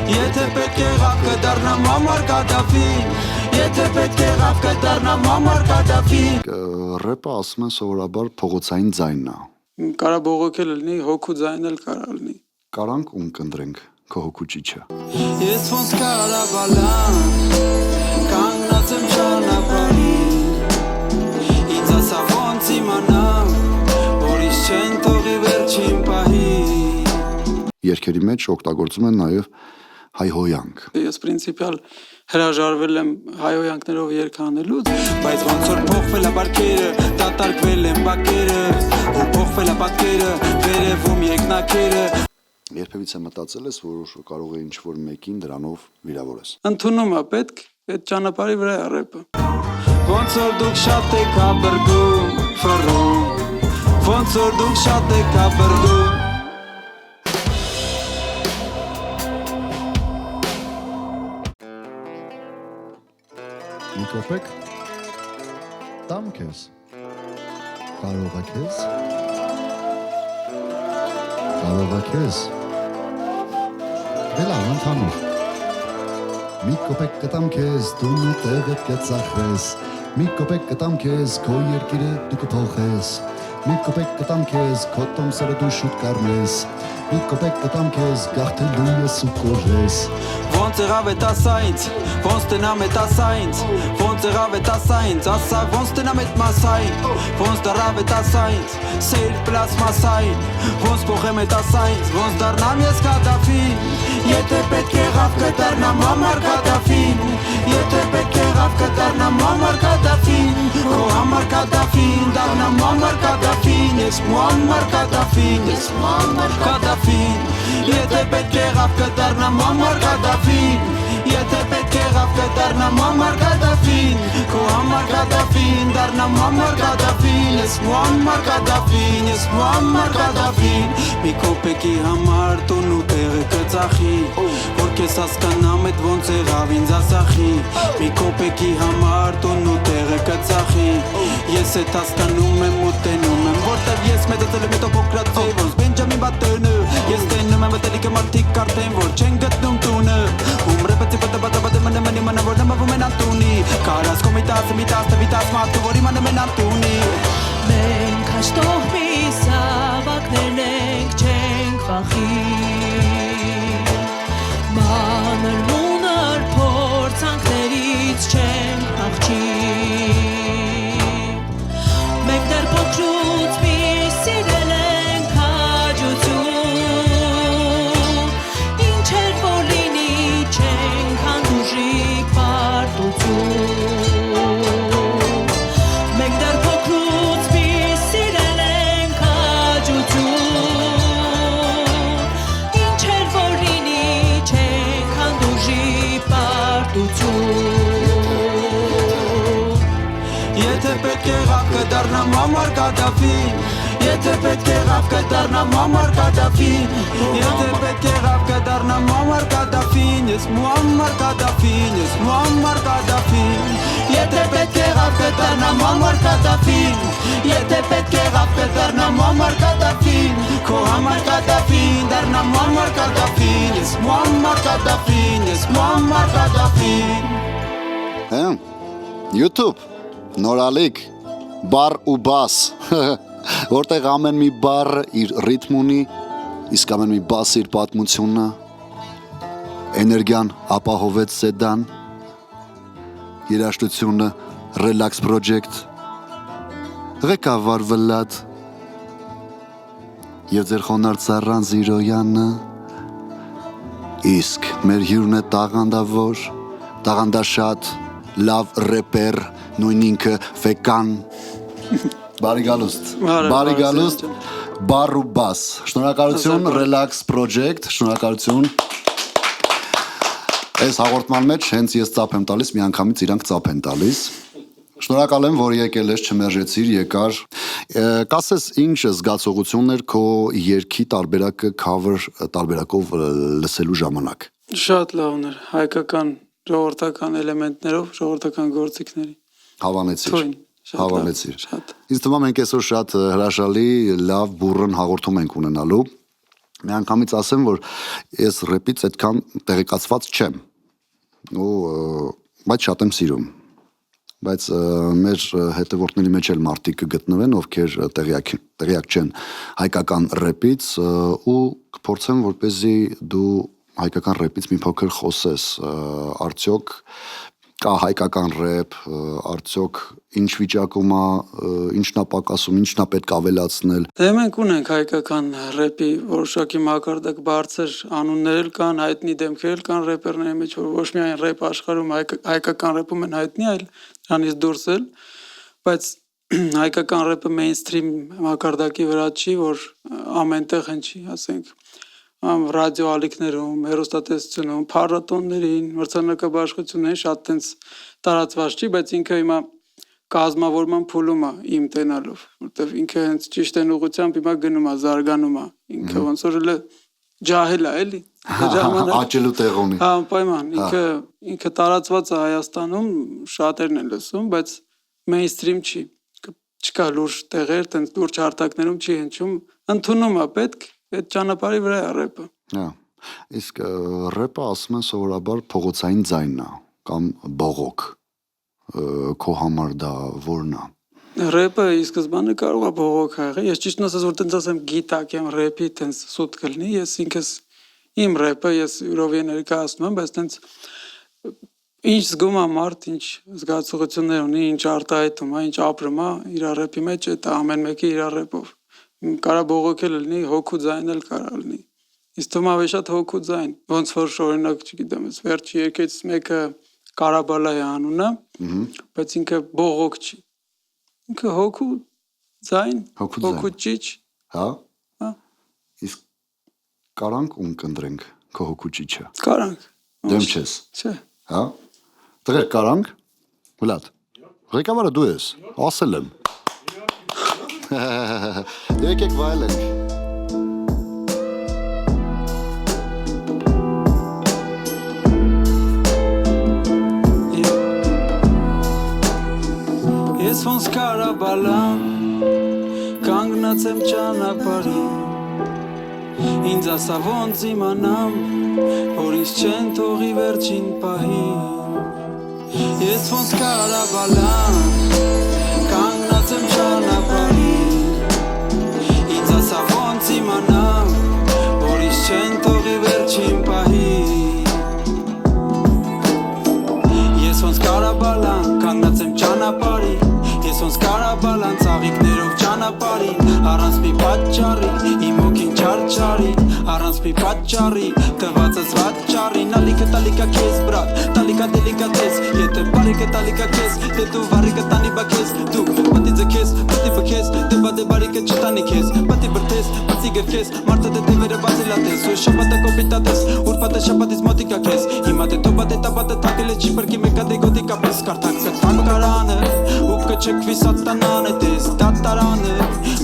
Եթե պետք եղավ կդառնամ համար Կադաֆին Եթե պետք եղավ կդառնամ համար Կադաֆին Ռեպը ասում են սովորաբար փողոցային ձայնն է Կարա բողոքել լինի, հոգու ձայն էլ կարա լինի Կարանք ում կընտրենք քո հոգու ճիչը Ես ոնց կարաբալան Կանգնած եմ ճանապարհին Ինձ ասա ոնց իմանամ Որ ինձ չեն թողի վերջին պահին Երգերի մեջ օգտագործում են նաև հայհոյանք Ես պրինցիպիալ հրաժարվել եմ հայհոյանքներով երգ անելուց Բայց ոնց որ փոխվել է բարքերը Դատարկվել են բակերը Ու փոխվել է պատկերը Վերևում երկնակերը Երբևիցե մտածել ես, որ կարող է ինչ-որ մեկին դրանով վիրավորես Ընդունում է պետք, այդ ճանապարհի վրա է ռեպը Ոնց որ դուք շատ եք ապրգում Ֆռում Ոնց որ դուք շատ եք ապրգում Մի կոպեկ տամ քեզ Կարող է քեզ Կարող է քեզ Դե լավ ընդհանուր Մի կոպեկ կտամ քեզ դու մի տեղը կծախես Մի կոպեկ կտամ քեզ քո երկիրը դու կփոխես Մի կոպեկ կտամ քեզ քո տոմսերը դու շուտ կառնես Մի կոպեկ կտամ քեզ գաղթելու ես ու կորես Ոնց եղավ էդ ասա ինձ Ոնց տնամ էդ ասա ինձ Ոնց եղավ էդ ասա ինձ Ասա ոնց տնամ էդ մասային Ոնց դարավ էդ ասա ինձ Սեյր պլասմասային Ոնց փոխեմ էդ ասա ինձ Ոնց դառնամ ես Կադաֆին Եթե պետք եղավ կդառնամ համար Կադաֆին Եթե պետք եղավ կդառնամ համար Կադաֆին Քո համար Կադաֆին Դառնամ համար Կադաֆին Ես Մուամմար Կադաֆին Ես Մուամմար Կադաֆին Եթե պետք եղավ կդառնամ համար Կադաֆին Եթե պետք եղավ կդառնամ համար Կադաֆին Քո համար Կադաֆին Դառնամ համար Կադաֆին Ես Մուամմար Կադաֆին Ես Մուամմար Կադաֆին Մի կոպեկի համար տուն ու տեղը կծախի Որ քեզ հասկանամ էդ ոնց եղավ ինձ ասախի Մի կոպեկի համար տուն ու տեղը կծախի Ես էդ հասկանում եմ ու տենում եմ Որտև ես մեծացել եմ հետո փոքրացի Ոնց Բենջամին Բատոնը Ես տենում եմ վտելիքը մարդիկ կարդեն Որ չեն գտնում տունը Ում ռեպեցի պատը մնեմ որ նմվում են անտունի Կարաս կոմիտաս տվիտաս մարդու որ իմանեմ են անտունի Մենք հաշտող մի սավակներն ենք չենք վախի Մանր մունր փորձանքներից չենք փախչի Մենք դեռ փոքրուց մի սիրել ենք հաջություն Ինչ էր որ լինի չենք հանդուրժիկ պարտություն Մենք դեռ փոքրուց մի սիրել ենք հաջություն Ինչ էր որ լինի չենք հանդուրժիկ պարտություն Եթե պետք եղավ կդառնամ համար Կադաֆին Եթե պետք եղավ կդառնամ համար Կադաֆին Եթե պետք եղավ կդառնամ համար Կադաֆին Ես Մուամմար Կադաֆին Ես Մուամմար Կադաֆին Եթե պետք եղավ կդառնամ համար Կադաֆին Եթե պետք եղավ կդառնամ համար Կադաֆին Քո համար Կադաֆին Դառնամ համար Կադաֆին Ես Մուամմար Կադաֆին Ես Մուամմար Կադաֆին Հա YouTube նորալիք բար ու բաս որտեղ ամեն մի բառ իր ռիթմ ունի իսկ ամեն մի բաս իր պատմությունն է էներգիան ապահովեց Սեդան երաժշտությունը Relax Project ղեկավար Վլադ եւ ձեր խոնարհ Սառան Զիրոյանը իսկ մեր հյուրն է տաղանդաշատ լավ ռեպեր նույն ինքը Ֆեկան բարի գալուստ բար ու բաս շնորհակալություն Relax Project շնորհակալություն այս հաղորդման մեջ հենց ես ծափ եմ տալիս միանգամից իրանք ծափ են տալիս շնորհակալ եմ որ եկել ես չմերժեցիր եկար կասես ինչ զգացողություններ քո երգի տարբերակը cover տարբերակով լսելու ժամանակ Շատ լավն էր հայկական ժողովրդական էլեմենտներով ժողովրդական գործիքների Հավանեցիր։ Ինձ թվում է մենք այսօր շատ հրաշալի, լավ բուրըն հաղորդում ենք ունենալու։ Միանգամից ասեմ, որ ես ռեպից այդքան տեղեկացված չեմ, բայց շատ եմ սիրում, բայց մեր հետևորդների մեջ էլ մարդիկ կգտնվեն, ովքեր տեղյակ չեն հայկական ռեպից ու կփորձեմ, որպեսզի դու հայկական ռեպից մի փոքր խոսես, արդյոք կա հայկական ռեպ, արդյոք ինչ վիճակում է, ինչն է պակասում, ինչն է պետք ավելացնել։ Դե մենք ունենք հայկական ռեպի որոշակի մակարդակ բարձր անուններ էլ կան, հայտնի դեմքեր էլ կան ռեպերների մեջ, որ ոչ միայն ռեպ աշխարհում հայկական ռեպում են հայտնի, այլ դրանից դուրս էլ, բայց հայկական ռեպը մեյնսթրիմ մակարդակի վրա չի, որ ամենտեղ հնչի, ասենք ռադիո ալիքներում, հեռուստատեսությունում, փառատոներին, մրցանակաբաշխություններին շատ տենց տարածված չի, բայց ինքը հիմա կազմավորման փուլում է իմ տենալով, որտեվ ինքը հենց ճիշտ են ուղղությամբ հիմա գնում է, զարգանում է, ինքը ոնց որ էլ ջահել է, էլի։ Աճելու տեղ ունի։ Անպայման, ինքը տարածված է Հայաստանում, շատերն են լսում, բայց մեյնսթրիմ չի։ Չկա լուրջ տեղեր, տենց լուրջ հարթակներում չի հնչում, ընդունում է պետք այդ ճանապարհի վրա է ռեպը։ Իսկ ռեպը ասում են սովորաբար փողոցային ձայնն է կամ բողոք։ Քո համար դա որն է։ Ռեպը ի սկզբանե կարող է բողոք եղել։ Ես ճիշտն ասած որ տենց ասեմ գիտակ եմ ռեպի տենց սուտ կլինի, ես ինքս իմ ռեպը ես յուրովի ներկայացնում եմ, բայց տենց ինչ զգում է մարդ, ինչ զգացողություններ ունի, ինչ արտահայտում է, ինչ ապրում է, իր ռեպի մեջ է, դա ամեն մեկը իր ռեպով։ Կարա բողոքել լինի, հոգու ձայն էլ կարա լինի։ Իսկ թվում ավելի շատ հոգու ձայն, ոնց որ օրինակ, չգիտեմ, վերջի երկից մեկը Կարաբալայի անունը, բայց ինքը բողոք չի։ Ինքը հոգու ձայն, հոգու ճիչ։ Հա։ Իսկ կարանք ում կընտրենք քո հոգու ճիչը։ Կարանք։ Դեմ չես։ Չէ։ Հա։ Տղեր կարանք։ Վլադ։ Ղեկավարը դու ես։ Ասել եմ։ Եկեք վայելենք։ Ես ոնց կարաբալան կանգնած եմ ճանապարհին Ինձ ասա ոնց իմանամ որ ինձ չեն թողի վերջին պահին Ես ոնց կարաբալան կանգնած եմ ճանապարհին Ինձ ասա ոնց իմանամ որ ինձ չեն թողի վերջին պահին Ես ոնց կարաբալան կանգնած եմ ճանապարհին Ես ոնց կարաբալան ծաղիկներով ճանապարհին Առանց մի պատճառի իմ հոգին չարչարի Առանց մի պատճառի տվածս վաճառին Ալիքը տալիկա քեզ բրատ տալիկա դելիկատես Եթե բարիկը տալիկա քեզ դե դու վարիկը տանի բա քեզ Դու պատի ձգես պատի բքես դե բարիկը չտանի քեզ Պատի բրթես բացի գրքես մարդը դե դևերը բացելատես Ու շաբաթը կոպիտատես ուրբաթը շաբաթից մոտիկա քեզ Հիմա դե տոբատե տաբատը թակել է չի բրկի մեկա դե գոտիկա պես Կարթակ կտանկարանը ու կչքվի սատանան է տես դատարանը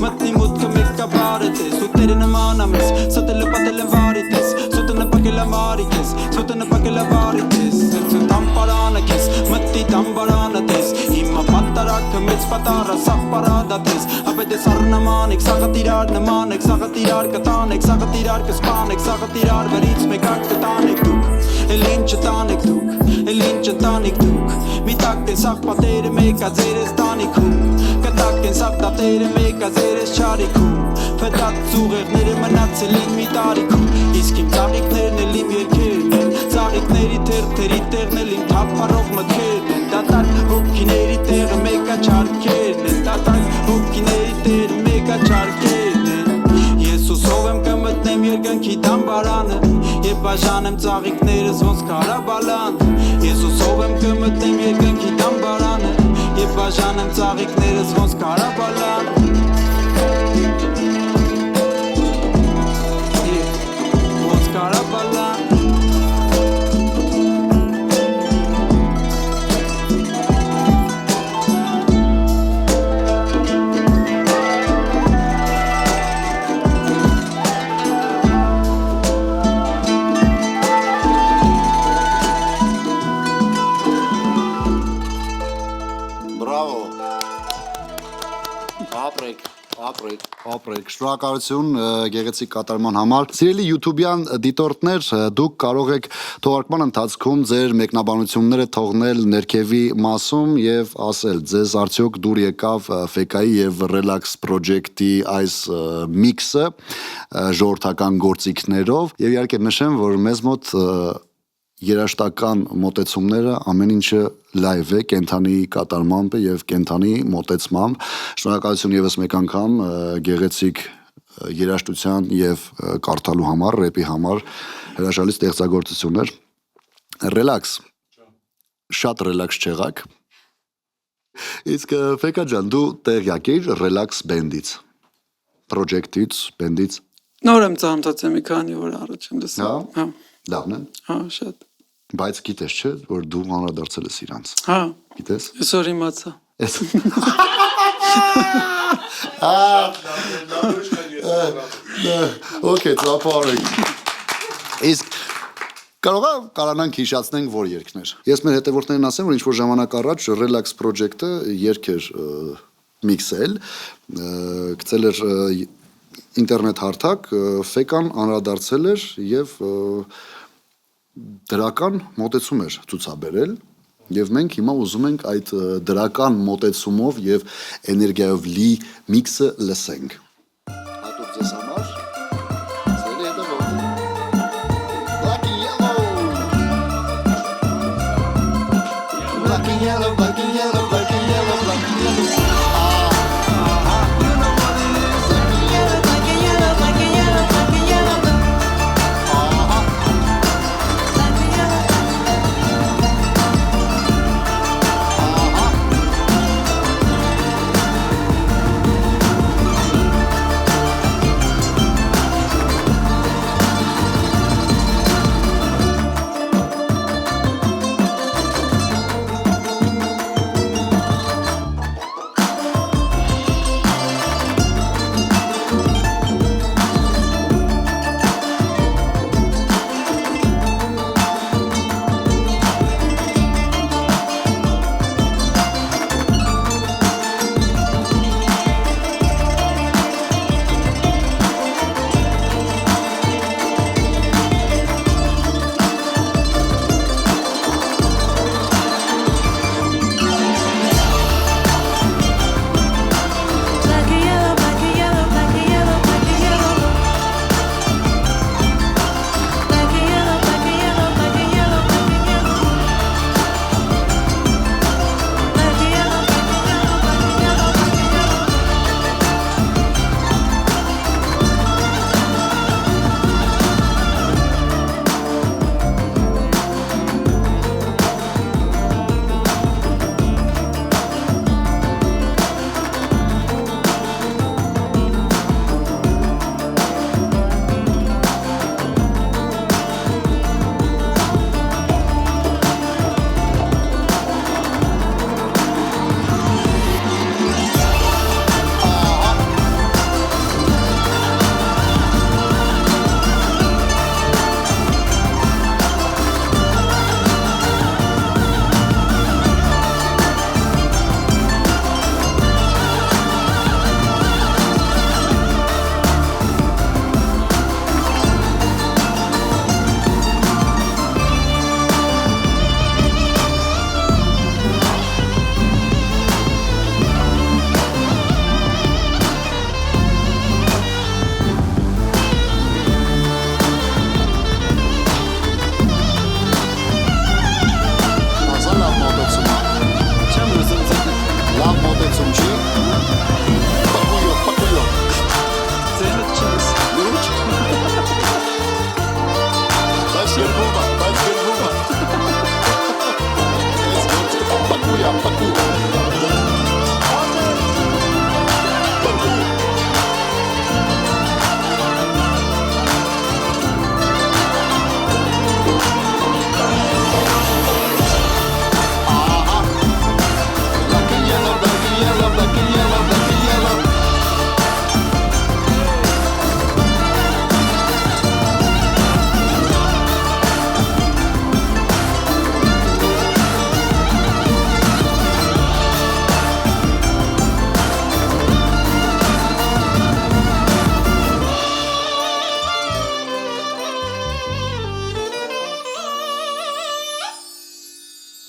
Մտնի մուտքը մեկա բարը տես ու տերը նման ամես Սոտը լպատել եմ վարի տես Սոտը նպակել եմ վարի կես Սոտը նպակել եմ վարի տես Սրծը տամպարանը կես Մտի տամպարանը տես Հիմա պատարակը մեծ պատարա սաղ պարադա տես Ապետ ես առնաման եք սաղը տիրար նման եք Սաղը տիրար կտանեք Սաղը տիրար կսպանեք Սաղը տիրար վերից մեկակ կտանեք դուք Էլ ինչ տանեք դուք Էլ ինչ տանեք դուք Մի տակ են սաղ պատերը մեկա ձերես տանիքում Կտակ են սաղ տատերը մեկա ձերես չարիքում Ֆետատ ծուղեղները մնացել են մի տարիքում Իսկ իմ ծաղիկներն էլ իմ երկերն են Ծաղիկների թերթերի տեղն էլ իմ թափարող մքերն են Դատակ հոգիների տեղը մեկա չարքերն են Դատակ հոգիների տեղը մեկա չարքերն են Ես ուսով եմ կմտնեմ երկնքի դամբարանը Եվ բաժանեմ ծաղիկներս ոնց կարաբալան Ես ուսով եմ կմտնեմ երկնքի դամբարանը Եվ բաժանեմ ծաղիկներս ոնց կարաբալան Ոնց կարաբալան Բրավո։ Ապրեք, ապրեք։ Ապրեք, շնորհակալություն գեղեցիկ կատարման համար։ Սիրելի YouTube-յան դիտորդներ, դուք կարող եք թողարկման ընթացքում ձեր մեկնաբանությունները թողնել ներքևի մասում եւ ասել, ձեզ արդյոք դուր եկավ FK-ի եւ Relax Project-ի այս միքսը ժողովրդական գործիքներով եւ իհարկե նշեմ, որ մեզ մոտ երաշտական մոտեցումները ամեն ինչը լայվ է, կենթանի կատարմամբ եւ կենթանի մոտեցմամբ։ Շնորհակալություն եւս մեկ անգամ գեղեցիկ երաշտության եւ կարդալու համար, ռեպի համար հրաշալի ստեղծագործություններ։ Ռելաքս։ Շատ ռելաքս չեղաք։ Իսկ Ֆեկա ջան, դու տեղյակ ես Relax Band-ից, project-ից, band-ից։ Նոր եմ ծանոթացել մի քանի օր առաջ եմ լսել։ Հա։ Լավն է։ Հա, շատ։ Բայց գիտես չէ, որ դու անդրադարձել ես իրանց։ Հա։ Գիտես։ Այսօր իմացա։ Okay, ծափարեք։ Իսկ կարողանանք հիշացնենք որ երգներ։ Ես մեր հետևորդներին ասեմ, որ ինչ-որ ժամանակ առաջ Relax Project-ը երգ էր միքսել, գցել էր ինտերնետ հարթակ, Ֆեկան անդրադարձել էր եւ դրական մոտեցում էր ցուցաբերել եւ մենք հիմա ուզում ենք այդ դրական մոտեցումով եւ էներգիայով լի միքսը լսենք։ Հատուկ ձեզ համար ձերի հետևորդ Black and yellow Black and yellow Black and yellow Black and yellow Black and yellow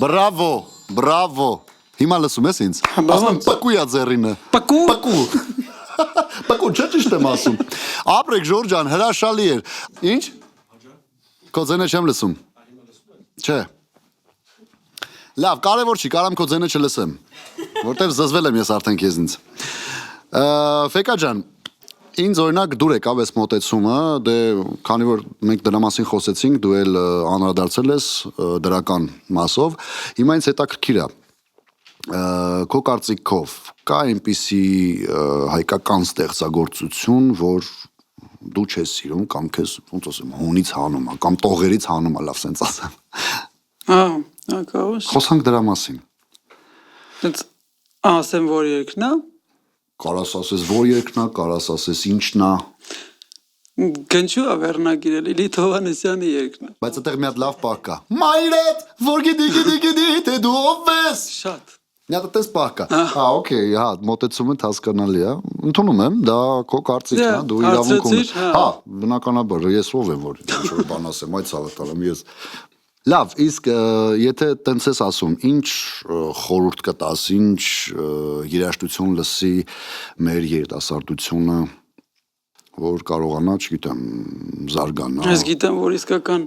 Բրավո։ Հիմա լսում ես ինձ։ Ասում պկույա ձեռինը։ Պկու։ Պկու, չէ՞ ճիշտ եմ ասում։ Ապրեք Ժորժ ջան, հրաշալի էր։ Ինչ։ Քո ձենը չեմ լսում։ Չէ։ Լավ, կարևոր չի, կարամ քո ձենը չլսեմ, որտեվ զզվել եմ ես արդեն քեզնից։ Ֆեկա ջան, ինձ օրինակ դուր եկավ այս մոտեցումը, դե քանի որ մենք դրա մասին խոսեցինք, դու էլ անդրադարձել ես դրական մասով, հիմա ինձ հետաքրքիր է։ Քո կարծիքով կա այնպիսի հայկական ստեղծագործություն, որ դու չես սիրում կամ քեզ ոնց ասեմ, հունից հանում է կամ տողերից հանում է, լավ սենց ասեմ։ Ակաուս։ Խոսանք դրա մասին։ Դից ասեմ որ երկնա։ Կարաս ասես որ երկնա, կարաս ասես ինչնա։ Գնչու է վերնագիրը Լիլիթ Հովհաննիսյանի երկնա։ Բայց այդտեղ մի հատ լավ պահ կա։ Մայրդ, որ գիտի, թե դու ով ես։ Շատ։ Մի հատ այդպես պահ կա։ Okay, հա, մոտեցումը հասկանալի է։ Ընդունում եմ, դա քո կարծիքն է, դու իրավունք ունես։ Հա, բնականաբար, ես ով եմ որ ինչ-որ բան ասեմ, այդ ցավը ես։ Լավ, իսկ եթե տենց ես ասում, ինչ խորհուրդ կտաս, ինչ երաժշտություն լսի մեր երիտասարդությունը, որ կարողանա, չգիտեմ, զարգանա։ Ես գիտեմ, որ իսկական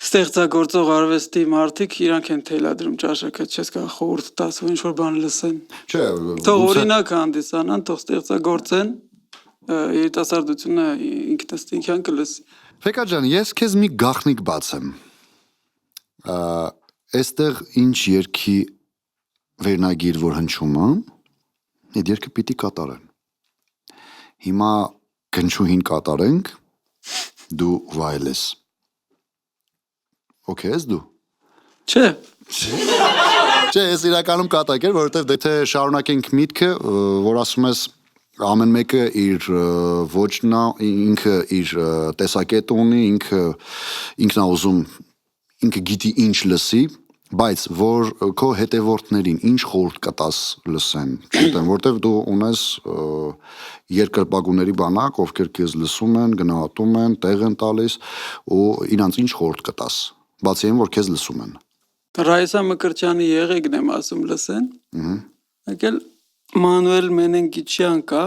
ստեղծագործող արվեստի մարդիկ իրանք են թելադրում ճաշակը, չես կարող խորհուրդ տաս, որ ինչ-որ բան լսեն։ Չէ, Թող օրինակ հանդիսանան, թող ստեղծագործեն, երիտասարդությունը ինքնըստինքյան կլսի։ Ֆեկա ջան, ես քեզ մի գաղտնիք բացեմ։ Այստեղ ինչ երգի վերնագիր որ հնչում է, այդ երգը պիտի կատարեն։ Հիմա գնչուհին կատարենք, դու վայելես։ Okay ես դու։ Չէ։ Չէ, ես իրականում կատակ էր, որովհետև դե թե շարունակենք միտքը, որ ասում ես ամեն մեկը իր ոճն է, ինքը իր տեսակետը ունի, ինքն է ուզում ինքը գիտի ինչ լսի, բայց որ քո հետևորդներին ինչ խորհուրդ կտաս լսեն, չգիտեմ, որտեվ դու ունես երկրպագուների բանակ, ովքեր քեզ լսում են, գնահատում են, տեղ են տալիս ու իրանց ինչ խորհուրդ կտաս, բացի այն որ քեզ լսում են։ Ռայսա Մկրտչյանի եղեգն եմ ասում լսեն։ Եկել Մանուել Մենենգիչյան կա,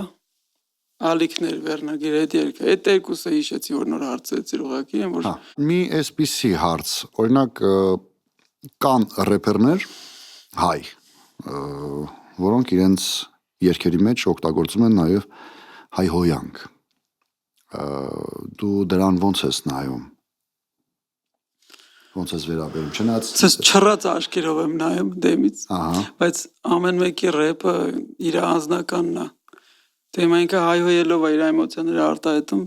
Ալիքներ վերնագիր այդ երկը, այդ երկուսը հիշեցի, որ նոր հարցեցիր ուղղակի եմ, որ մի այսպիսի հարց, օրինակ կան рэպերներ հայ, որոնք իրենց երգերի մեջ օգտագործում են նաև հայհոյանք։ Դու դրան ոնց ես նայում։ Ոնց ես վերաբերում, չնայած Ցես չռած աչքերով եմ նայում դեմից, բայց ամեն մեկի рэպը իր անձնականն է։ Թեմանքը հայհոյելով է իր էմոցիաները արտահայտում։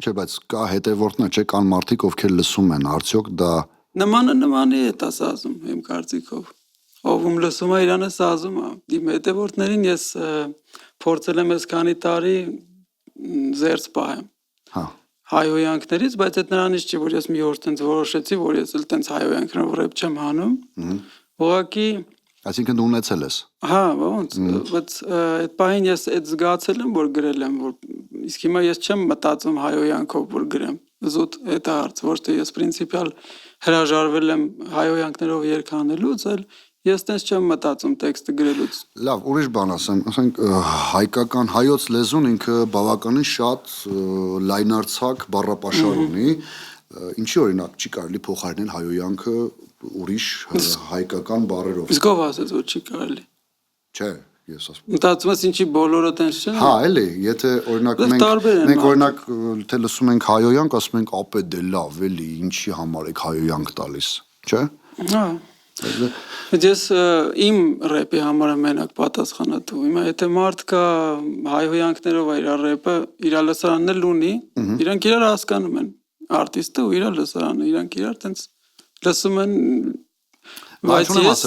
Չէ, բայց կա հետևորդներ, չէ, կան մարդիկ, ովքեր լսում են, արդյոք դա Նմանը է ասում, իմ կարծիքով։ Ով լսում է իրանը սազում է։ Իմ հետևորդներին ես փորձել եմ այս քանի տարի զերծ պահեմ։ Հա։ Հայհոյանքներից, բայց այդ նրանից չի, որ ես մի օր տենց որոշեցի, որ ես էլ տենց հայհոյանքներով рэփ չեմ հանում։ Ուղղակի Այսինքն դու ունեցել ես։ Հա, ոնց, բայց այդ պահին ես այդ զգացել եմ, որ գրել եմ, որ իսկ հիմա ես չեմ մտածում հայհոյանքով, որ գրեմ։ Զուտ այդ հարց, ոչ թե ես պրինցիպիալ հրաժարվել եմ հայհոյանքներով երգ անելուց, այլ ես տենց չեմ մտածում տեքստը գրելուց։ Լավ, ուրիշ բան ասենք հայկական հայոց լեզուն ինքը բավականին շատ լայնարձակ բառապաշար ունի, ինչի օրինակ չի կարելի փոխարինել հայհոյանքը ուրիշ հայկական բառերով։ Իսկ ով ասեց, որ չի կարելի։ Չէ, ես ասում։ Մտածում ես ինչի բոլորը տենց չեն։ Հա, էլի, եթե օրինակ մենք օրինակ թե լսում ենք հայհոյանք, ասում ենք ապե դե լավ, էլի, ինչի համար եք հայհոյանք տալիս, չէ։ Հա։ Ես իմ рэպի համար եմ մենակ պատասխանատու։ Հիմա եթե մարդ կա հայհոյանքներով իր рэպը, իր լսարանն էլ ունի, իրանք իրար հասկանում են, արտիստը ու իր լսարանը, իրանք իրար տենց լսում են, բայց ես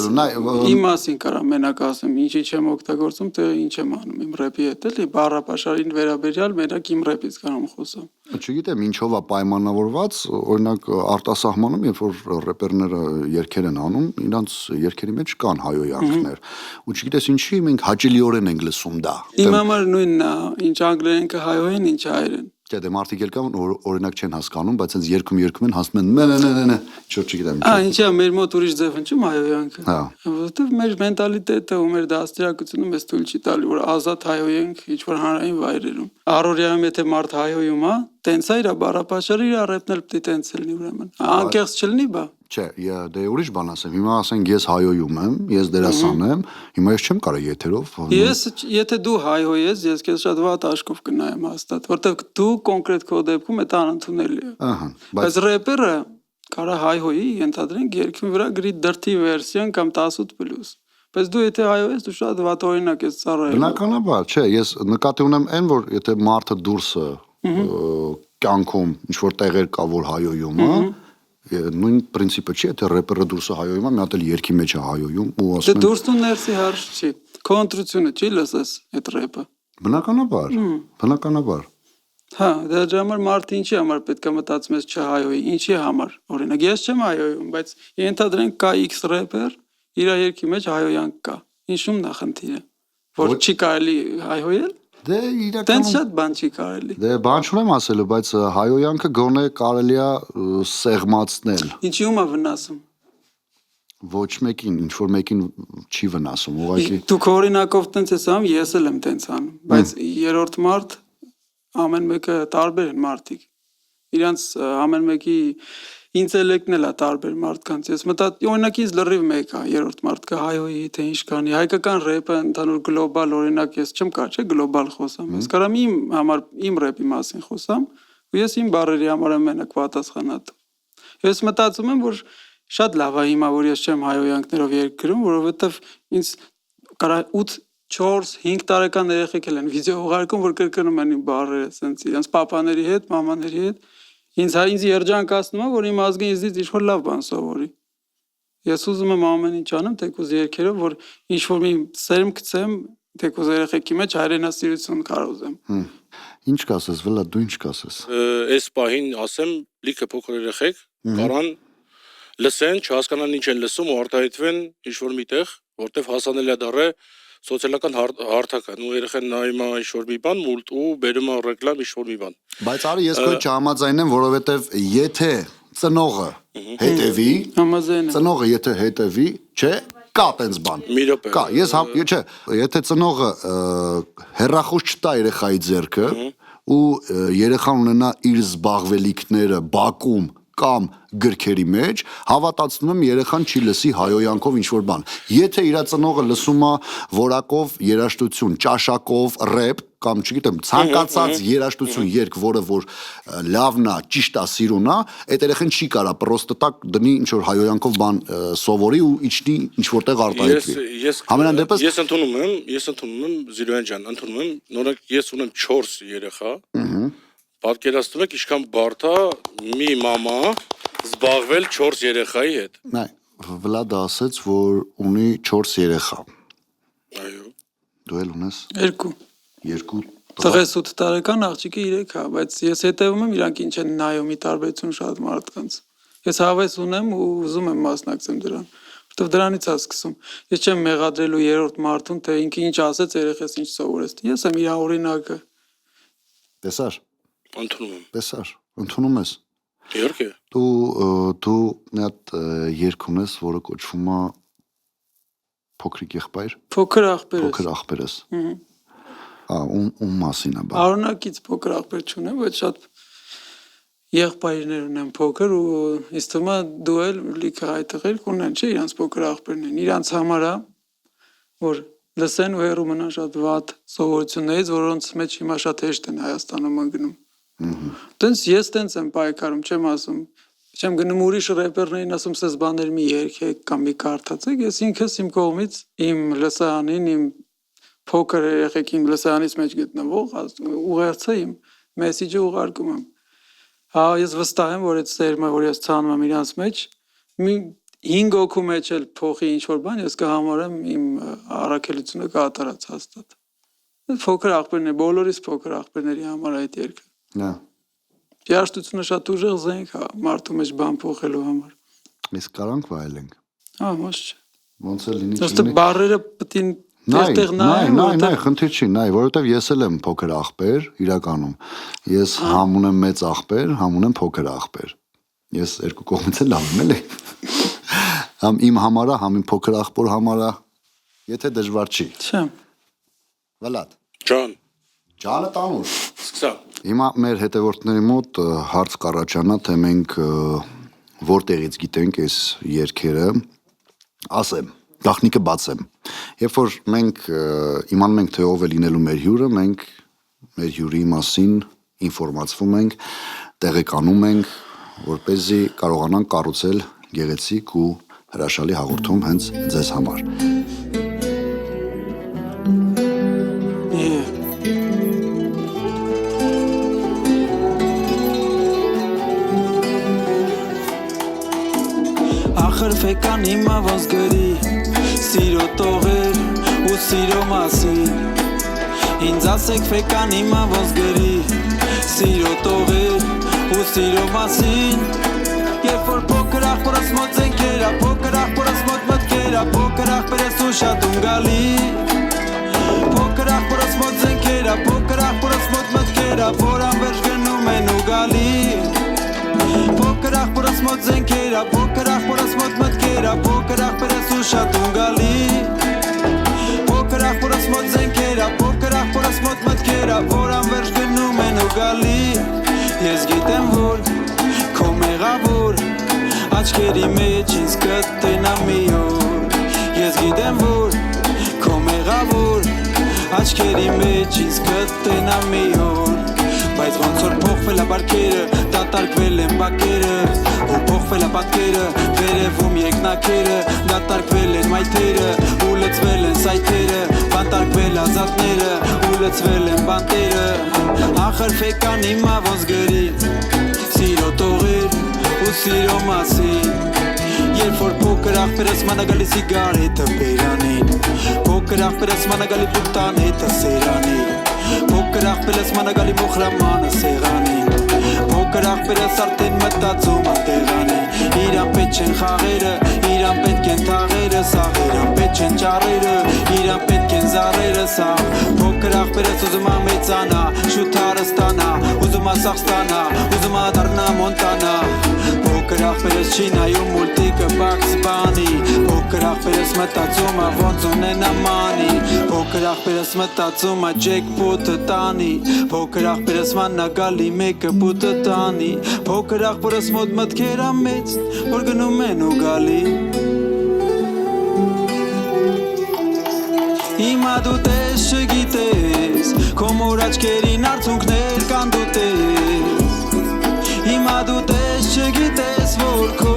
իմ մասին կարամ մենակ ասեմ, ինչի չեմ օգտագործում, թե ինչ եմ անում իմ рэպի հետ, էլի բառապաշարին վերաբերյալ մենակ իմ րեպից կարամ խոսամ։ Չգիտեմ ինչով է պայմանավորված, օրինակ արտասահմանում, երբ որ рэպերները երգեր են անում, իրանց երգերի մեջ կան հայհոյանքներ, ու չգիտես ինչի մենք հաճելիորեն ենք լսում դա։ Իմ համար նույնն է, ինչ անգլերենը հայհոյեն, ինչ հայերեն։ Չէ, դե մարդիկ էլ կան, օրինակ չեն հասկանում, բայց հենց երգում են հասնում են նե, չոր չգիտեմ։ Ինչի՞ է մեր մոտ ուրիշ ձև ընչում հայոյանքը։ Հա։ Որովհետև մեր մենտալիտետը ու մեր դաստիարակությունը մեզ թույլ չի տալի, որ ազատ հայոյենք ինչ-որ հանրային վայրերում։ Առօրյայում եթե մարդ հայոյում է, տենց է իր բառապաշարը իր ռեպնել պիտի տենց լինի ուրեմն։ Անկեղծ չլինի բա։ Չէ, դե ուրիշ բան ասեմ։ Հիմա ասենք ես հայոյում եմ, ես դերասան եմ, հիմա ես չեմ կարող եթերով։ Ես եթե դու հայոյես, ես քեզ շատ վատ աշկով կնայեմ հաստատ, որտեղ դու կոնկրետ քո դեպքում այդ անընդունելի է։ Ահա, Բայց ռեպերը կարա հայոյի, ենթադրենք երկրի վրա գրի դրթի վերսիան կամ 18+։ Բայց դու եթե հայոյես, դու շատ վատ օրինակ ես ծառայել։ Բնականաբար, չէ, ես նկատի ունեմ այն, որ եթե մարդը դուրսը կյանքում ինչ որ տեղեր կա, որ հայոյում է, նույն պրինցիպը չի, եթե ռեպերը դուրսը հայոյում է, մի հատ էլ երկի մեջ է հայոյում ու Դե ասում են դուրսն ու ներսի հարց չի։ Քո ընտրությունը չի լսես այդ ռեպը։ բնականաբար։ Հա, դրա համար մարդը ինչի համար պետք է մտածում ես չհայոյի, ինչի համար։ Օրինակ ես չեմ հայոյում, բայց ենթադրենք կա X ռեպեր, իր երկի մեջ հայոյանք կա։ Ինչու՞մ նախնդիրը։ Որ չի կարելի հայոյել։ Դե Տենց իրականում շատ բան չի կարելի։ Դե բան չունեմ ասելու, բայց հայոյանքը գոնե կարելի է սեղմացնել։ Ինչի ումա վնասում։ Ոչ մեկին, ինչ որ մեկին չի վնասում, ուղղակի Դու քո օրինակով տենց ես անում, ես էլ եմ տենց անում, բայց երրորդ մարդ ամեն մեկը տարբեր են մարդիկ։ Իրանց ամեն մեկի ինտելեկտն էլ է տարբեր մարդկանց։ Ես օրինակ ինձ լրիվ մեկ է, երրորդ մարդը հայոյի թե ինչ կանի, հայկական ռեպը ընդհանուր գլոբալ օրինակ ես չեմ կարող, չէ, գլոբալ խոսամ։ Ես կարամ իմ համար իմ ռեպի մասին խոսամ, ու ես իմ բառերի համար եմ մենակ պատասխանատու։ Ես մտածում եմ, որ շատ լավ է հիմա, որ ես չեմ հայոյանքներով երգ գրում, որովհետև ինձ կարա 8 4-5 տարեկան երեխեք էլ են վիդեո ուղարկում, որ կրկնում են իմ բառերը, ասենց իրենց պապաների հետ, մամաների հետ։ Ինձ երջանկացնում է, որ իմ ազգը ինձից ինչ-որ լավ բան սովորի։ Ես ուզում եմ ամեն ինչ անեմ, թեկուզ երգերով, որ ինչ-որ մի սերմ գցեմ, թեկուզ երեխեքի մեջ հայրենասիրություն կարողեմ։ Ինչ կասես, վլա, դու ինչ կասես։ Այս պահին ասեմ, լիքը փոքր երեխեք կարան լսեն, չհասկանան ինչ են լսում ու արտահայտվեն ինչ-որ միտեղ, որտեվ հասանելի է դառը սոցիալական հարթակն ու երեխան նայում է ինչ-որ մի բան, մուլտ ու բերում է ռեկլամ ինչ-որ մի բան։ Բայց արի ես քո չհամաձայնեմ, որովհետև եթե ծնողը հետևի, ծնողը եթե հետևի, չէ, կա տենց բան։ Մի րոպե։ Կա, չէ, եթե ծնողը հեռախոս չտա երեխայի ձեռքը ու երեխան ունենա իր զբաղվելիքները բակում կամ գրքերի մեջ, հավատացնում եմ երեխան չի լսի հայոյանքով ինչ-որ բան։ Եթե իր ծնողը լսում է որակով երաժշտություն, ճաշակով, ռեպ կամ չգիտեմ, ցանկացած երաժշտություն երգ, որը որ լավն է, ճիշտ է, սիրուն է, այդ երեխան չի կարա պրոստը տակ դնի ինչ-որ հայոյանքով բան սովորի ու իջնի ինչ-որտեղ արտահայտվի։ Համենայն դեպս ես ընդունում եմ Զիրոյան ջան, ընդունում եմ, նորակ ես ունեմ 4 երեխա։ Պատկերացնում եք ինչքան բարդ է մի մամա զբաղվել 4 երեխայի հետ։ Նայ, Վլադը ասաց, որ ունի 4 երեխա։ Այո։ Դու էլ ունես 2 2 Տղես 8 տարեկան, աղջիկը 3 է, բայց ես հետևում եմ իրանք ինչ են նայում, ի տարբերություն շատ մարդկանց։ Ես հավես ունեմ ու ուզում եմ մասնակցեմ դրան, որովհետև դրանից է սկսում։ Ես չեմ մեղադրելու երրորդ մարդուն, թե ինքը ինչ ասեց, երեխես ինչ սովորեց։ Ես եմ իր օրինակը։ Տեսար։ Ընդունում եմ։ Տեսար, ընդունում ես։ Իհարկե։ Դու մի հատ երգ ունես, որը կոչվում է Փոքրիկ եղբայր։ Փոքր աղբերս։ Փոքր աղբերս։ Ում մասին է բա։ Արունակից փոքր աղբեր չունեմ, բայց շատ եղբայրներ ունեմ փոքր ու ինձ թվում է դու էլ լիքը այդտեղ ունեն, չէ, իրանց փոքր աղբերներն։ Իրանց համար է, որ լսեն ու հեռու մնան շատ վատ սովորություններից, որոնց մեջ հիմա շատ հեշտ են Հայաստանում ընկնում։ Տենց ես տենց եմ պայքարում, չեմ ասում, չեմ գնում ուրիշ ռեպերներին ասում սես բաներ մի երգեք կամ մի կարդացեք, ես ինքս իմ կողմից իմ լսարանին, իմ փոքր երեխեքին լսարանից մեջ գտնվող ուղերձը իմ մեսիջը ուղարկում եմ։ Հա, ես վստահ եմ, որ այդ սերմը, որ ես ցանում եմ իրանց մեջ, մի 5 հոգու մեջ էլ փոխի ինչ-որ բան, ես կհամարեմ իմ առաքելությունը կատարած հաստատ։ Փոքր աղբերներ, բոլորիս փոքր աղբերների համար այդ երգը։ Նա։ Երաժշտությունը շատ ուժեղ զենք է մարդու մեջ բան փոխելու համար։ Մենք կարանք վայելենք։ Հա, ոչ չէ։ Ոնց է լինի Ըստ բառերը պետք է Նայ, խնդիր չի, նայ, որովհետև ես էլ եմ փոքր աղբեր, իրականում։ Ես համ ունեմ մեծ աղբեր, համ ունեմ փոքր աղբեր։ Ես երկու կողմից էլ լավ եմ, էլի։ Համ իմ համարա, համ իմ փոքր աղբոր համարա, եթե դժվար չի։ Չէ։ Վլադ։ Ջանը տանուր։ սկսա։ Հիմա մեր հետևորդների մոտ հարց կառաջանա, թե մենք որտեղից գիտենք այս երգերը, ասեմ, գաղտնիքը բացեմ։ Երբ որ մենք իմանում ենք, թե ով է լինելու մեր հյուրը, մենք մեր հյուրի մասին ինֆորմացվում ենք, տեղեկանում ենք, որպեսզի կարողանանք կառուցել գեղեցիկ ու հրաշալի հաղորդում հենց ձեզ համար։ Ախրֆեկան հիմա ոնց գրի Սիրո տողեր ու սիրո մասին Ինձ ասեք ֆեկան հիմա ոնց գրի Սիրո տողեր ու սիրո մասին Երբ որ փոքր ախորս մոտ զենքերա Փոքր ախորս մոտ մտքերա Փոքր ախորս ու շատ ում գալի Փոքր ախորս մոտ զենքերա Փոքր ախորս մոտ մտքերա Որ անվերջ գնում են ու գալի Փոքր ախորս մոտ զենքերա Փոքր ախորս մոտ մտքերա Փոքր ախորս ու շատ ում գալի Փոքր ախորս մոտ զենքերա Փոքր ախորս մոտ մտքերա Որ անվերջ գնում են ու գալի Ես գիտեմ որ քո մեղավոր Աչքերի մեջ ինձ կտնա մի օր Ես գիտեմ որ քո մեղավոր Աչքերի մեջ ինձ կտնա մի օր Բայց ոնց որ փոխվել է բարքերը Դատարկվել են բակերը Ու փոխվել է պատկերը Վերևում եկնակերը Դատարկվել են մայթերը Ու լծվել են սայթերը Բանտարկվել ազատները Ու լծվել են բանտերը Ախր ֆեկան հիմա ոնց գրի Սիրո տողեր ու սիրո մասին Երբ որ փոքր աղբերս մանագալի սիգարետը բերանին Փոքր աղբերս մանագալի պուտան հետը սերանին Փոքր աղբերս մանագալի մոխրամանը սեղանին Փոքր աղբերս արդեն մտածում ատեղանին Իրան պետք չեն խաղերը, իրան պետք են թաղերը Սաղերան պետք չեն ճարերը, իրան պետք են զարերը Սաղ Փոքր աղբերս ուզում ամեծանա, շութարը ստանա Ուզում ասաղ ստանա, ուզում ադարնա մոնտանա Փոքր աղբերս չի նայում մուլտիկը բաքս բանի Փոքր աղբերս մտածում ա ոնց ունենա մանի Փոքր աղբերս մտածում ա ջեկպոտը տանի Փոքր աղբերս մաննագալի մեկը պուտը տանի Փոքր աղբերս մոտ մտքեր ա մեծ որ գնում են ու գալի Հիմա դու տես չգիտես Քո մոր աչքերին արցունքներ կան դու տես Հիմա դու տես չգիտես որ քո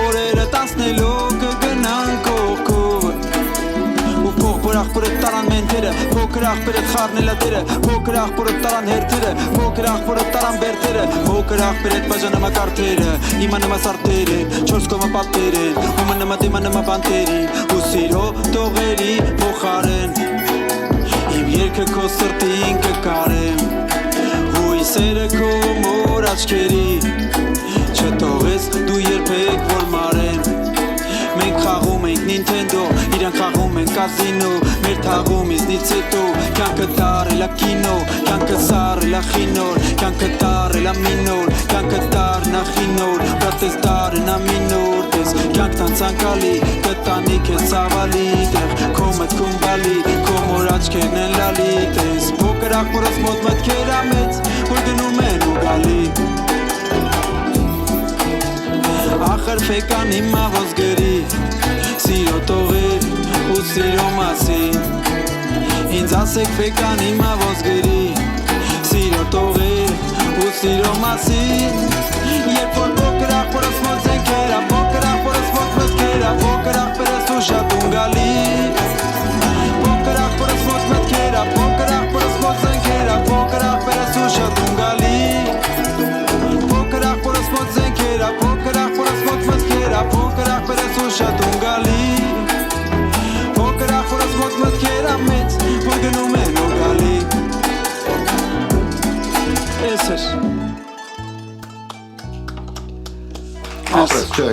օրերը տասնելով կգնան կողքով Ու փոխ աղբորը տարան մենթերը Փոքր աղբերը խառնել ա տերը Փոքր աղբորը տարան հերթերը Փոքր աղբորը տարան բերթերը Փոքր աղբերը բաժանում ա կարթերը Հիմա նմա սարդեր են Չորս կոմը պատեր են Ումը նմա դիմա նմա բանտերին Ու սիրո տողերի փոխարեն Իմ երկը քո սրտին կկարեմ Հույսերը քո մոր աչքերի Չթողես դու երբեք որ մարեն Մենք խաղում ենք Nintendo Իրանք խաղում են կազինո Մեր թաղում իզնից հետո Կյանքը տարել ա կինո Կյանքը սարել ա խինոր Կյանքը տարել ա մինոր Կյանքը տարնա խինոր Բրատես տարնա մինոր Տես կյանքն անցանկալի Կտանի քեզ ցավալի Տեղ քո մտքում բալի Քո մոր աչքերն են լալի Տես փոքր աղբորս մոտ մտքեր ա մեծ Որ գնում են ու գալի Ախր ֆեկան հիմա ոնց գրի Սիրո տողեր ու սիրո մասին Ինձ ասեք ֆեկան հիմա ոնց գրի Սիրո տողեր ու սիրո մասին Երբ որ փոքր աղբորս մոտ զենքերա Փոքր աղբորս մոտ մտքերա Փոքր աղբերս ու շատ ում գալի Փոքր աղբորս մոտ մտքերա Փոքր աղբորս մոտ զենքերա Փոքր աղբերս ու շատ ում գալի Փոքր աղբորս մոտ զենքերա Փոքր աղբորս մոտ մտքերա Փոքր աղբերս ու շատ ում գալի Փոքր աղբորս մոտ մտքերա մեծ որ գնում են ու գալի Ես էր Ապրես, չէ,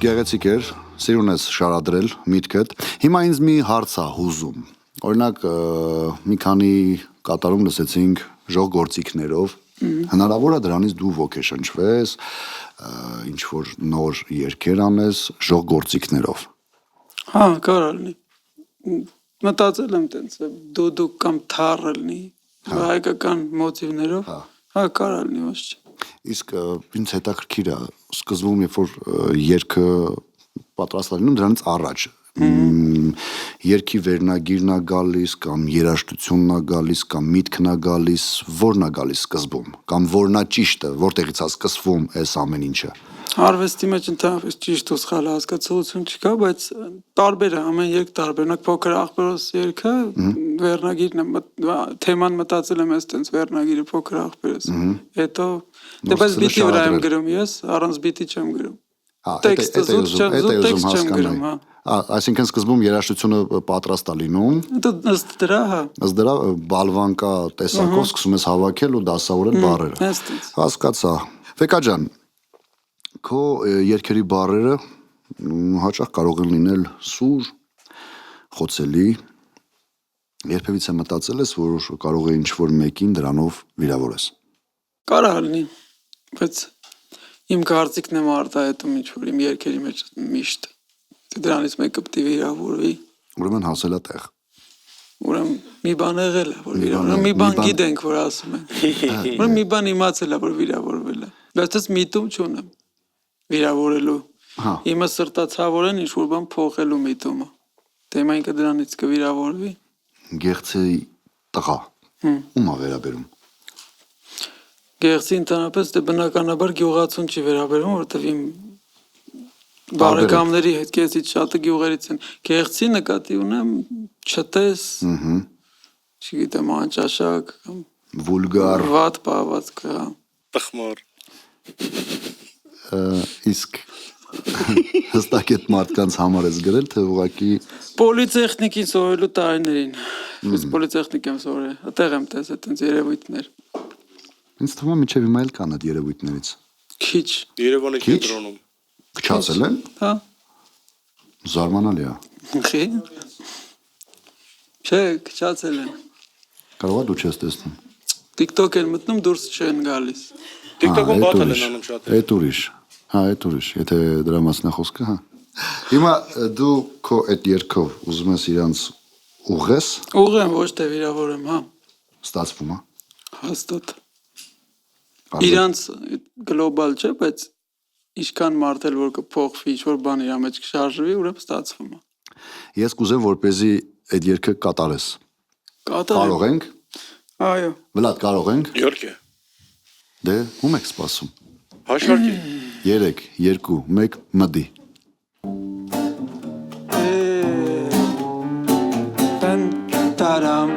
գեղեցիկ էր, սիրուն ես շարադրել միտքդ։ Հիմա ինձ մի հարց ա հուզում։ Օրինակ մի քանի կատարում լսեցինք ժող գործիքներով, հնարավոր է դրանից դու ոգեշնչվես, ինչ որ նոր երգեր անես ժող գործիքներով։ Հա, կարող լինի։ Մտածել եմ տենց, դու կամ թառը լինի, հայկական մոտիվներով, հա, կարող լինի, ոչ չէ։ Իսկ ինձ հետաքրքիր է, սկզբում երբ որ երգը պատրաստ է լինում, դրանից առաջ երգի վերնագիրն է գալիս, կամ երաժշտությունն է գալիս, կամ միտքն է գալիս, որն է գալիս սկզբում, կամ որն է ճիշտը, որտեղից է սկսվում այս ամեն ինչը։ Արվեստի մեջ ընդհանրապես ճիշտ ու սխալ հասկացություն չկա, բայց տարբեր է, ամեն երգ տարբեր, օրինակ փոքր աղբերոս երգը վերնագիրն է, թեման մտածել եմ ես տենց վերնագիրը փոքր աղբերոս, հետո դեպս բիտի վրա եմ գրում ես, առանց բիտի չեմ գրում, տեքստը զուտ չեմ գրում, հա։ Այսինքն սկզբում երաժշտությունը պատրաստ է լինում, ըստ դրա, հա, ըստ դրա բալվանկա տեսակով սկսում ես հավաքել ու դասավորել բառերը։ Հասկացա։ Վեկա ջան, քո երգերի բառերը հաճախ կարող են լինել սուր, խոցելի, երբևիցե մտածել ես, որ կարող է ինչ-որ մեկին դրանով վիրավորես։ Կարող լինի, բայց իմ կարծիքն եմ արտահայտում ինչ-որ իմ երգերի մեջ միշտ, դրանից մեկը պիտի վիրավորվի։ Ուրեմն հասել է տեղ։ Ուրեմն մի բան եղել է, որ վիրավորվել է, մի բան գիտենք, որ ասում են։ Ուրեմն մի բան իմացել է, որ վիրավորվել է, բայց ես միտում չունեմ վիրավորելու։ Իմը սրտացավորեն ինչ-որ բան փոխելու միտումը։ Դե հիմա ինքը դրանից կվիրավորվի։ Գեղցի տղա, ում է վերաբերում։ Գեղցի ընդհանրապես դե բնականաբար գյուղացուն չի վերաբերում, որովհետև իմ բարեկամների հետ քեզից շատը գյուղերից են։ Գեղցի նկատի ունեմ չտես, չգիտեմ, անճաշակ, վուլգար, վատ պահվածք, տխմար։ Իսկ հստակ այդ մարդկանց համար ես գրել, թե ուղղակի պոլիտեխնիկին սովորելու տարիներին։ Ես պոլիտեխնիկ եմ սովորել, այդտեղ եմ տեսել այդպես երևույթներ։ Ինձ թվում է մինչև հիմա էլ կան այդ երևույթներից։ Քիչ։ Երևանի կենտրոնում։ Քչացել են։ Հա։ Զարմանալի է։ Խի։ Չէ, քչացել են։ Կարող է դու չես տեսնում։ TikTok են մտնում, դուրս չեն գալիս։ TikTok-ում բաթել են անում շատ։ Այդ ուրիշ։ Հա, այդ ուրիշ, եթե դրա մասն է խոսքը, հա։ Հիմա դու քո այդ երգով ուզում ես իրանց ուղես։ Ուղեմ, ոչ թե վիրավորեմ, հա։ Ստացվում է։ Հաստատ։ Իրանց գլոբալ չէ, բայց ինչքան մարդ էլ որ կփոխվի, ինչ-որ բան իր մեջ կշարժվի, ուրեմն ստացվում է։ Ես կուզեմ, որպեսզի այդ երգը կատարես։ Կարող ենք։ Այո։ Վլադ, կարող ենք։ Իհարկե։ Դե, ում եք սպասում։ Հաշվարկի։ 3, 2, 1, մդի։ Տարամ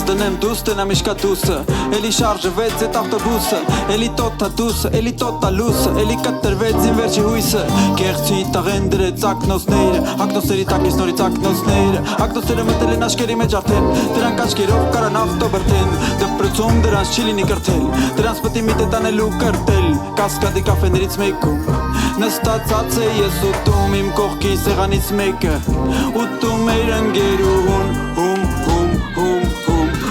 Դնեմ դուս տնամ իշկա դուսը Էլի շարժվեց էտ ավտոբուսը Էլի տոտա դուսը, էլի տոտա լուսը Էլի կտրվեց իմ վերջի հույսը Կեղցի տաղեն դրեց ակնոցները Ակնոցների տակից նորից ակնոցները Ակնոցները մտել են աշկերի մեջ արդեն Դրանք աչկերով կարան ավտոբրտեն Դպրծում դրանց չի լինի կրթել Դրանց պտի մի տետանելու կրտել Կասկադի կաֆեներից մեկում Նստացած է ես ուտում իմ կողքի սեղանից մեկը Ուտում էր ընգերուհուն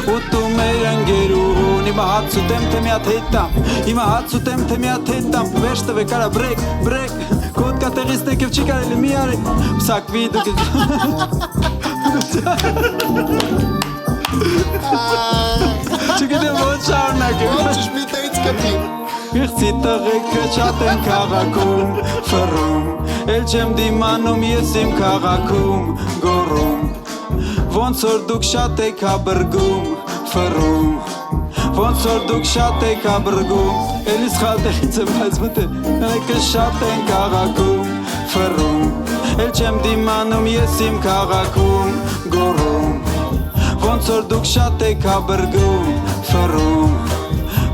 Ուտում էր ընգերուհուն Իմը հաց ուտեմ թե մի հատ հետամ Իմը հաց ուտեմ թե մի հատ հետամ Վերջ տվե կարա բրեք, բրեք Կոտ կա տեղից տեկև չի կարելի մի արեք Պսակվի դուք Չգիտեմ ոչ շարունակեմ Ոչ մի տեից կտի Իղծի տղեկը շատ են քաղաքում Ֆռում Էլ չեմ դիմանում ես իմ քաղաքում Գոռում Ոնց որ դուք շատ եք հաբրգում Ֆռում Ոնց որ դուք շատ եք հաբրգում Էլի սխալ տեղից եմ բայց մտե Եկը շատ են քաղաքում Ֆռում Էլ չեմ դիմանում ես իմ քաղաքում Գոռում Ոնց որ դուք շատ եք հաբրգում Ֆռում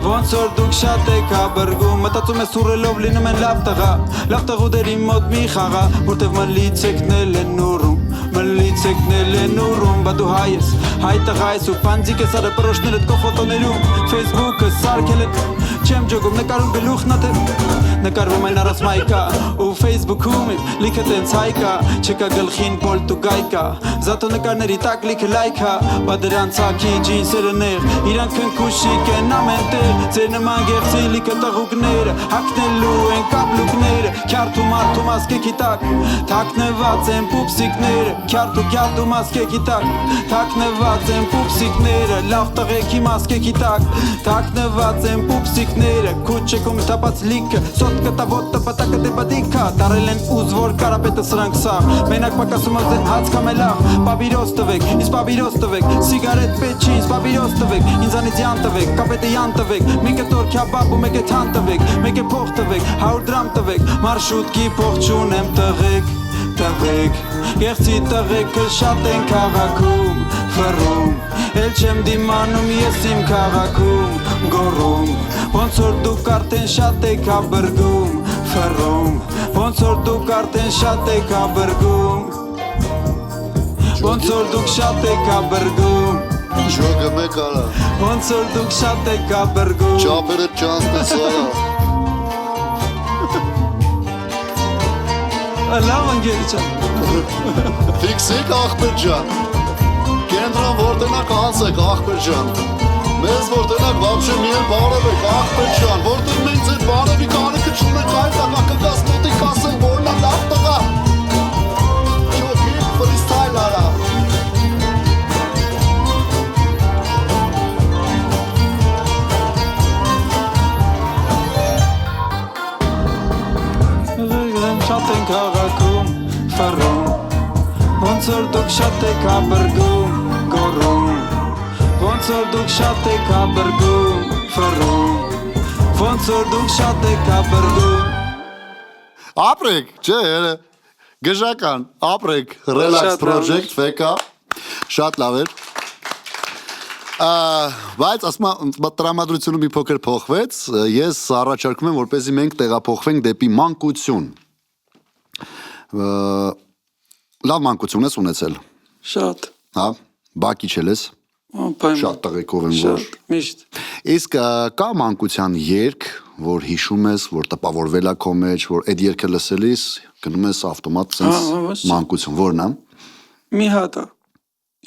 Ոնց որ դուք շատ եք աբրգում Մտածում ես ուրելով լինում են լավ տղուդերի մոտ մի խաղա Որտև մլիցեկնել են ուրում Մլիցեկնել են ուրում Բա դու հայ ես, հայ տղա ես ու պանձիկ ես արը պրոշներըտ կո ֆոտոներում Ֆեյսբուկը սարքել են Չեմ ջոգում նկարում գլուխն ատեմ Նկարվում են առած մայկա ու ֆեյսբուքում իմ լիքը տենց հայկա Չկա գլխին պոլտ ու գայկա Զատո նկարների տակ լիքը լայքա Բա դրանց հակի ջինսերը նեղ Իրանք քնքուշիկ են ամեն տեղ Ձեր նման գեղցի լիքը տղուկները Հակնելու են կապլուկները Քյարթու մարդու մասկեքի տակ Թակնված են պուպսիկները Քյարթու մասկեքի տակ Թակնված են պուպսիկները Լավ տղեքի մասկեքի տակ Թակնված են պուպսիկները Քուչեկում թապած լիքը Սոտ կտա ոտը պատակը դե բադիքա Տարել են ուզ որ կարապետը սրանք սաղ Մենակ պակասում ած են հաց կամելաղ Պաբիրոս տվեք, ինձ պաբիրոս տվեք Սիգարետ պետ չի, ինձ պաբիրոս տվեք Ինձանից յան տվեք, կապետը յան տվեք Մեկը տոր քյաբաբ ու մեկը թան տվեք Մեկը փող տվեք, 100 դրամ տվեք Մարշուտքի փող չունեմ տղեկ Գեղցի տղեկը շատ են քաղաքում Ֆռում, էլ չեմ դիմանում ես իմ քաղաքում Գոռում, ոնց որ դուք արդեն շատ եք աբրգում Ֆռում, ոնց որ դուք արդեն շատ եք աբրգում Ոնց որ դուք շատ եք աբրգում Ջոգը մեկ արա Ոնց որ դուք շատ եք աբրգում Չապերը չանցնես արա Լավ ընկեր ջան Ֆիքսիկ աղբեր ջան Կենտրոն որտենակ անցեք աղբեր ջան Մեզ որտենակ վաբշե միել բարև եք աղբեր ջան Որտեն մենք ձեր բարևի կարիքը չունենք այլ տղակակաս մոտիկ ասենք որնա լավ տղա Չոքիկ ֆրիստայլ արա Շատ են քաղաքում Ֆռում Ոնց որ դուք շատ եք աբրգում Գոռում Ոնց որ դուք շատ եք աբրգում Ֆռում Ոնց որ դուք շատ եք աբրգում Ապրեք, չէ, գժական, ապրեք, relax project, վեկա, շատ լավ էր Բայց ասում տրամադրությունը մի փոքր փոխվեց Ես առաջարկում եմ, որպեսզի մենք տեղափոխվենք դեպի մանկություն Լավ մանկություն ես ունեցել Շատ Հա, բակի չել ես Շատ տղեկով եմ որ Շատ, միշտ Իսկ կա մանկության երգ, որ հիշում ես, որ տպավորվել է քո մեջ, որ այդ երգը լսելիս գնում ես ավտոմատ sense մանկություն, որն է Մի հատ է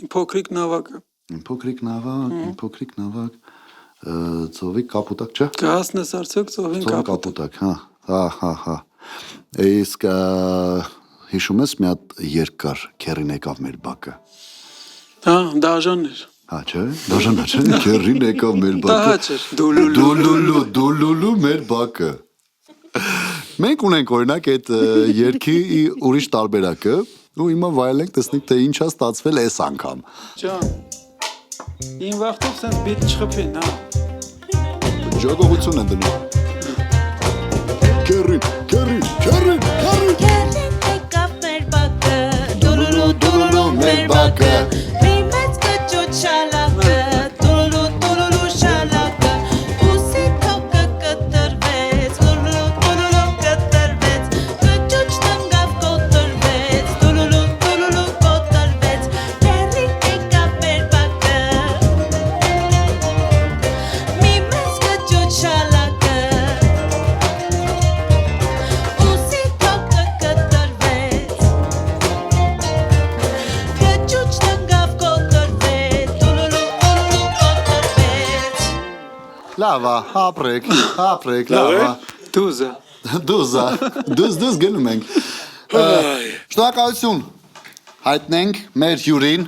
Իմ փոքրիկ նավակը Իմ փոքրիկ նավակ ծովի կապուտակ, չէ Կհասնես արդյոք ծովին կապուտակ, հա Իսկ հիշում ես մի հատ երգ կար, քերին եկավ մեր բակը Հա, դաժան էր Հա, չէ, դաժան չէ, քերին եկավ մեր բակը Տահաճ էր, դուլուլու մեր բակը Մենք ունենք օրինակ այդ երգի ուրիշ տարբերակը ու հիմա վայելենք տեսնենք թե ինչ է ստացվել այս անգամ Ջան, իմ վաղտով սենց բիտ չխպին, հա Ջոգողություն են դնում Քերին Քերին եկավ մեր բակը Դուլուլու մեր բակը Մի մեծ կճուտ շալակը Դուլուլու շալակը Ուսի թոկը կտրվեց Դուլուլու կտրվեց Կճուտ շտնգավ կոտրվեց Դուլուլու կոտրվեց Քերին եկավ մեր բակը Մի մեծ կճուտ շալակը Լավա, ապրեք, լավա Դուզա Դուզ գնում ենք Շնորհակալություն հայտնենք մեր հյուրին,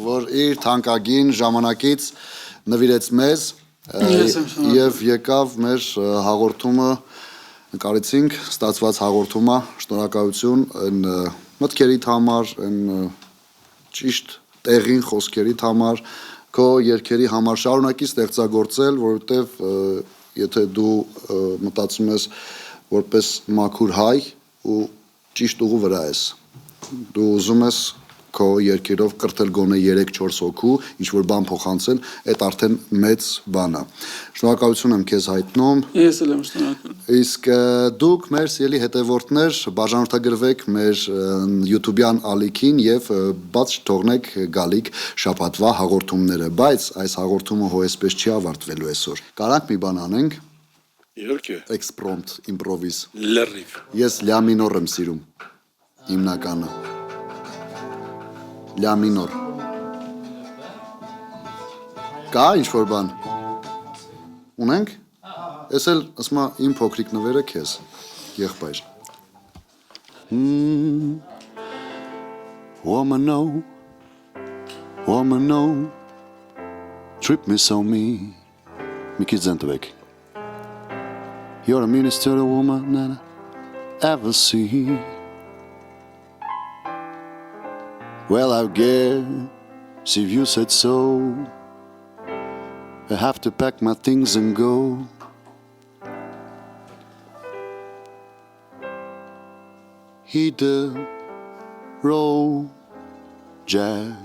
որ իր թանկագին ժամանակից նվիրեց մեզ եւ եկավ մեր հաղորդումը նկարեցինք, ստացված հաղորդումը, շնորհակալություն այն մտքերիդ համար, այն ճիշտ տեղին խոսքերիդ համար, քո երգերի համար շարունակի ստեղծագործել, որովհետեւ եթե դու մտածում ես որպես մաքուր հայ ու ճիշտ ուղու վրա ես, դու ուզում ես քո երկերով կրթել գոնե 3-4 հոգու, ինչ որ բան փոխանցել, այդ արդեն մեծ բան է։ Շնորհակալություն եմ քեզ հայտնում։ Ես էլ եմ շնորհակալ։ Իսկ դուք մեր սիրելի հետևորդներ բաժանորդագրվեք մեր YouTube-յան ալիքին եւ բաց թողնեք գալիք շաբաթվա հաղորդումները, բայց այս հաղորդումը հո այսպես չի ավարտվելու այսօր։ Կարանք մի բան անենք։ Իհարկե։ Exprompt, improvise։ Լրիվ։ Ես լյա մինոր եմ սիրում։ Հիմնականը։ Լյա մինոր։ Կա ինչ-որ բան։ Ունենք։ Ես էլ ասма իմ փոքրիկ նվերը քեզ, եղբայր։ Woman no, trip me so me. Mi kids entweg. You're a minister, a woman that I ever see. Well, I guess if you said so, I have to pack my things and go. Hit the road, Jack.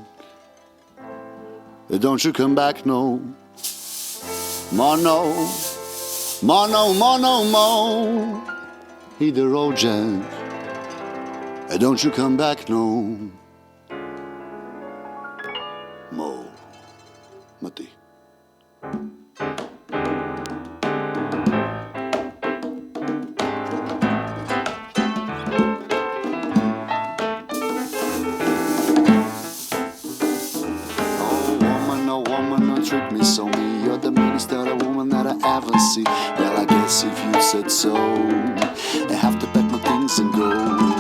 Don't you come back, no. Mono. Hit the road, Jack. Don't you come back, no. Mati. Treat me so me. You're the meanest other woman that I ever see. Well, I guess if you said so, I have to pack my things and go.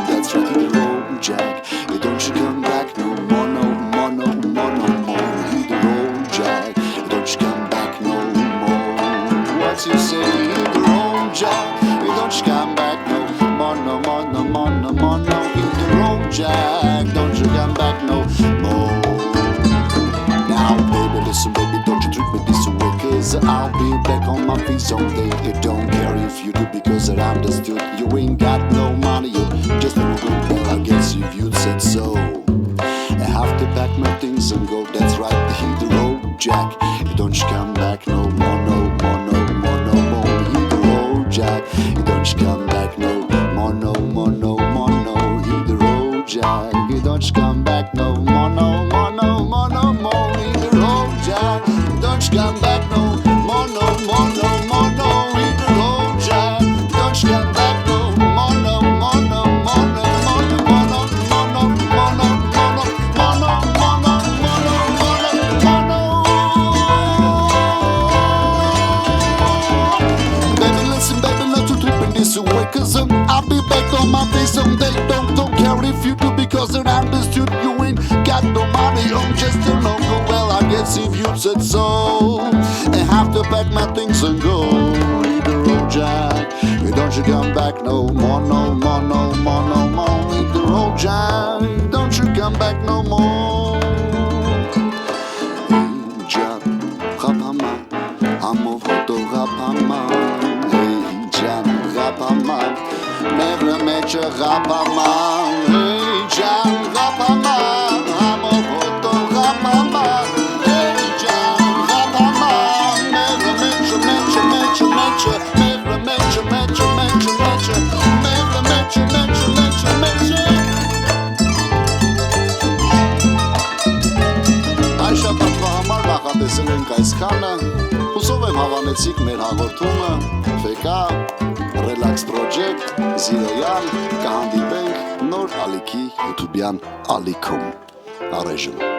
That's right, hit the road, Jack. Don't you come back no more, no more, no more, no more. Hit the road, Jack. Don't you come back no more. What you say? Hit the road, Jack. Don't you come back no more, no more, no more, no more, no. Hit the road, Jack. Don't you come back no more. Now, baby, listen, baby, don't you treat me this way, 'cause I'll be back on my feet someday. It don't care if you do, because I understood you ain't got no money, you just a little girl. I guess if you said so, I have to pack my things and go. That's right, hit the road, Jack. Don't you come back no more, no more, no more, no more. Hit the road, Jack. Don't you come back no more, no more, no more, no. Hit the road, Jack. Don't you come back no more, no more, no more, no more. Hit the road, Jack. Don't you come back no more, no more, no more, no. Hit the road, Jack. Don't you come back no more, no more, no more, no more, no more, no more, no more, no more, no more, no more, no more, no more, no more. Baby, listen, baby, not to trip in this way, 'cause I'll be back on my feet someday. Don't care if you do, because I understood you ain't got no money. I'm just a local. Well, I guess if you said so, I have to pack my things and go. Hit the road, Jack. Don't you come back no more, no more, no more, no more. Hit the road, Jack. Don't you come back no more. Hey, Jack, Rapama, amo foto Rapama. Hey, Jack, Rapama, never met you Rapama. Hey, Jack, Rapama, amo foto Rapama. Hey, Jack, Rapama, never met you, met you, met you, met you. Never met you, met you, met you, met you. Never met you, met you, met you, met you. Այս շաբաթվա համար նախատեսել ենք այսքանը։ Հուսով եմ հավանեցիք մեր հաղորդումը։ Ֆեկա, Relax Project, Զիրոյան, կհանդիպենք նոր ալիքի YouTube-յան ալիքում։ Առայժմ